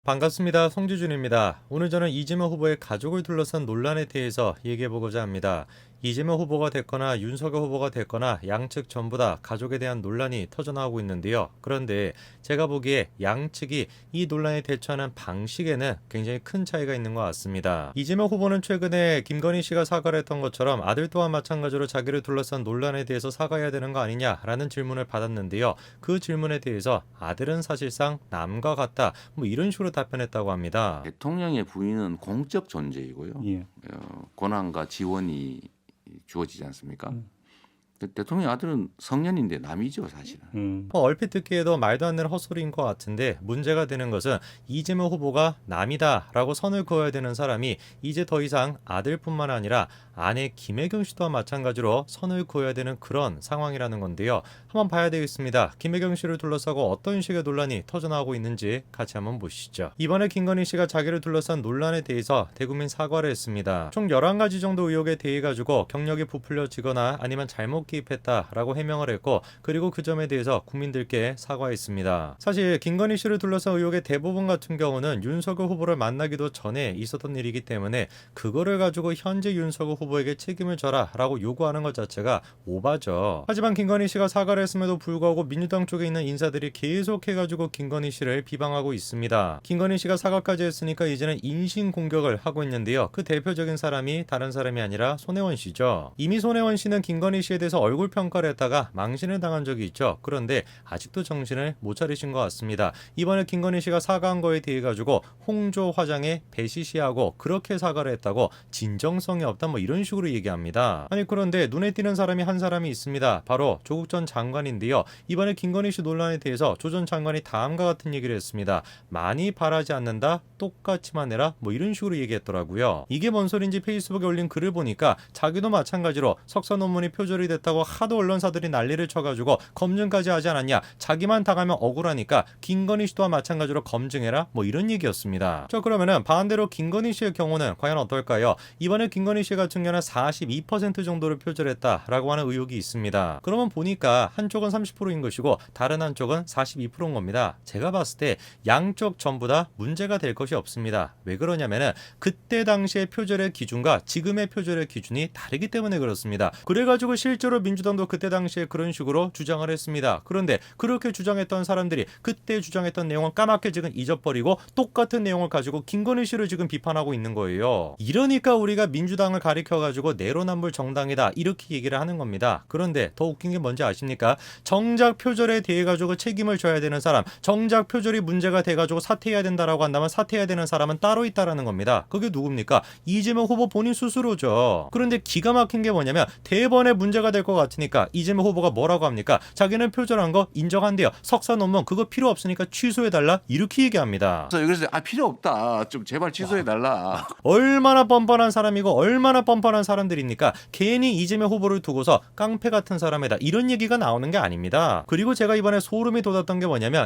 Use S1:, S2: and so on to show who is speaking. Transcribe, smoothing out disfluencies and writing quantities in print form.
S1: 반갑습니다. 송지준입니다. 오늘 저는 이재명 후보의 가족을 둘러싼 논란에 대해서 얘기해보고자 합니다. 이재명 후보가 됐거나 윤석열 후보가 됐거나 양측 전부 다 가족에 대한 논란이 터져나오고 있는데요. 그런데 제가 보기에 양측이 이 논란에 대처하는 방식에는 굉장히 큰 차이가 있는 것 같습니다. 이재명 후보는 최근에 김건희 씨가 사과를 했던 것처럼 아들 또한 마찬가지로 자기를 둘러싼 논란에 대해서 사과해야 되는 거 아니냐라는 질문을 받았는데요. 그 질문에 대해서 아들은 사실상 남과 같다 뭐 이런 식으로 답변했다고 합니다.
S2: 대통령의 부인은 공적 존재이고요.
S3: 예.
S2: 권한과 지원이 주어지지 않습니까? 대통령 아들은 성년인데 남이죠, 사실은.
S1: 얼핏 듣기에도 말도 안 되는 헛소리인 것 같은데 문제가 되는 것은 이재명 후보가 남이다라고 선을 그어야 되는 사람이 이제 더 이상 아들뿐만 아니라 아내 김혜경 씨도 마찬가지로 선을 그어야 되는 그런 상황이라는 건데요. 한번 봐야 되겠습니다. 김혜경 씨를 둘러싸고 어떤 식의 논란이 터져나오고 있는지 같이 한번 보시죠. 이번에 김건희 씨가 자기를 둘러싼 논란에 대해서 대국민 사과를 했습니다. 총 11가지 정도 의혹에 대해 가지고 경력이 부풀려지거나 아니면 잘못 개입했다라고 해명을 했고, 그리고 그 점에 대해서 국민들께 사과했습니다. 사실 김건희 씨를 둘러싼 의혹의 대부분 같은 경우는 윤석열 후보를 만나기도 전에 있었던 일이기 때문에 그거를 가지고 현재 윤석열 후보에게 책임을 져라 라고 요구하는 것 자체가 오바죠. 하지만 김건희 씨가 사과를 했음에도 불구하고 민주당 쪽에 있는 인사들이 계속해가지고 김건희 씨를 비방하고 있습니다. 김건희 씨가 사과까지 했으니까 이제는 인신공격을 하고 있는데요. 그 대표적인 사람이 다른 사람이 아니라 손혜원 씨죠. 이미 손혜원 씨는 김건희 씨에 대해서 얼굴 평가를 했다가 망신을 당한 적이 있죠. 그런데 아직도 정신을 못 차리신 것 같습니다. 이번에 김건희 씨가 사과한 거에 대해 가지고 홍조 화장에 배시시하고 그렇게 사과를 했다고 진정성이 없다 뭐 이런 식으로 얘기합니다. 아니 그런데 눈에 띄는 사람이 한 사람이 있습니다. 바로 조국 전 장관인데요. 이번에 김건희 씨 논란에 대해서 조 전 장관이 다음과 같은 얘기를 했습니다. 많이 바라지 않는다, 똑같이만 해라 뭐 이런 식으로 얘기했더라고요. 이게 뭔 소린지 페이스북에 올린 글을 보니까 자기도 마찬가지로 석사 논문이 표절이 됐다고 하도 언론사들이 난리를 쳐가지고 검증까지 하지 않았냐, 자기만 당하면 억울하니까 김건희 씨도와 마찬가지로 검증해라 뭐 이런 얘기였습니다. 자, 그러면은 반대로 김건희 씨의 경우는 과연 어떨까요? 이번에 김건희 씨 같은 경우는 42% 정도를 표절했다라고 하는 의혹이 있습니다. 그러면 보니까 한쪽은 30%인 것이고 다른 한쪽은 42%인 겁니다. 제가 봤을 때 양쪽 전부 다 문제가 될 것이 없습니다. 왜 그러냐면은 그때 당시의 표절의 기준과 지금의 표절의 기준이 다르기 때문에 그렇습니다. 그래가지고 실제로 민주당도 그때 당시에 그런 식으로 주장을 했습니다. 그런데 그렇게 주장했던 사람들이 그때 주장했던 내용은 까맣게 지금 잊어버리고 똑같은 내용을 가지고 김건희 씨를 지금 비판하고 있는 거예요. 이러니까 우리가 민주당을 가리켜가지고 내로남불 정당이다 이렇게 얘기를 하는 겁니다. 그런데 더 웃긴 게 뭔지 아십니까? 정작 표절에 대해 가지고 책임을 져야 되는 사람, 정작 표절이 문제가 돼가지고 사퇴해야 된다라고 한다면 사퇴해야 되는 사람은 따로 있다라는 겁니다. 그게 누굽니까? 이재명 후보 본인 스스로죠. 그런데 기가 막힌 게 뭐냐면 대번에 문제가 될 것 같으니까 이재명 후보가 뭐라고 합니까? 자기는 표절한 거 인정한대요. 석사 논문 그거 필요 없으니까 취소해달라 이렇게 얘기합니다.
S2: 그래서 필요 없다. 좀 제발 취소해달라.
S1: 얼마나 뻔뻔한 사람이고 얼마나 뻔뻔한 사람들입니까? 괜히 이재명 후보를 두고서 깡패 같은 사람이다 이런 얘기가 나오는 게 아닙니다. 그리고 제가 이번에 소름이 돋았던 게 뭐냐면